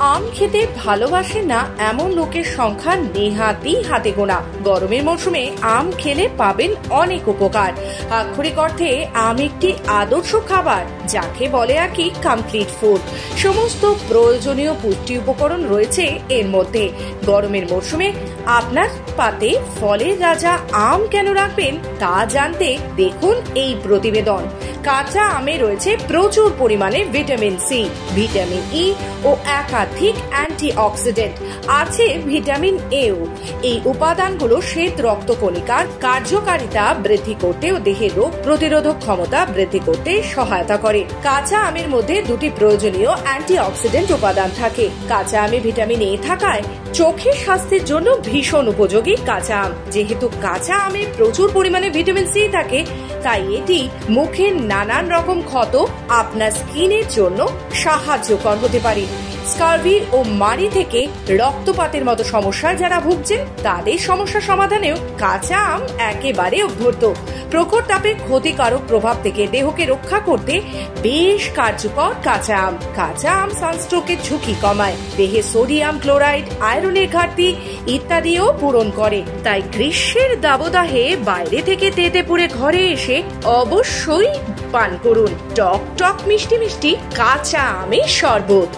আম খেতে ভালোবাসে না এমন লোকের সংখ্যা নেহাতি হাতে গোনা। গরমের মৌসুমে আম খেলে পাবেন অনেক উপকার। আক্ষরিক অর্থে আম একটি আদর্শ খাবার, যাকে বলে আর কি কমপ্লিট ফুড। সমস্ত প্রয়োজনীয় পুষ্টি উপকরণ রয়েছে এর মধ্যে। গরমের মৌসুমে আপনার পাতে ফলের রাজা আম কেন রাখবেন তা জানতে দেখুন এই প্রতিবেদন। কাঁচা আমে রয়েছে প্রচুর পরিমাণে ভিটামিন সি, ভিটামিন ই ও একাধিক অ্যান্টিঅক্সিডেন্ট, আছে ভিটামিন এও। এই উপাদানগুলো শ্বেত রক্তকণিকার কার্যকারিতা বৃদ্ধি করতে ও দেহের রোগ প্রতিরোধক ক্ষমতা বৃদ্ধি করতে সহায়তা করে। কাঁচা আমের মধ্যে দুটি প্রয়োজনীয় অ্যান্টিঅক্সিডেন্ট উপাদান থাকে। কাঁচা আমে ভিটামিন এ থাকায় চোখের স্বাস্থ্যের জন্য ভীষণ উপযোগী কাঁচা আম। যেহেতু কাঁচা আমে প্রচুর পরিমাণে ভিটামিন সি থাকে, তাই এটি মুখের নানান রকম ক্ষত আপনার স্কিনের জন্য সাহায্যকর হতে পারে। স্কার্ভি ও মাড়ি থেকে রক্তপাতের মতো সমস্যায় যারা ভুগছেন তাদের সমস্যা সমাধানেও কাঁচা আম একেবারে অভ্যর্থ। প্রখর তাপে ক্ষতিকারক প্রভাব থেকে দেহকে রক্ষা করতে বেশ কার্যকর কাঁচা আম। কাঁচা আম সানস্ট্রোকের ঝুঁকি কমায়, দেহে সোডিয়াম ক্লোরাইড, আয়রনের ঘাটতি ইত্যাদিও পূরণ করে। তাই গ্রীষ্মের দাবদাহে বাইরে থেকে তেতে পুড়ে ঘরে এসে অবশ্যই পান করুন টক টক মিষ্টি মিষ্টি কাঁচা আমের শরবত।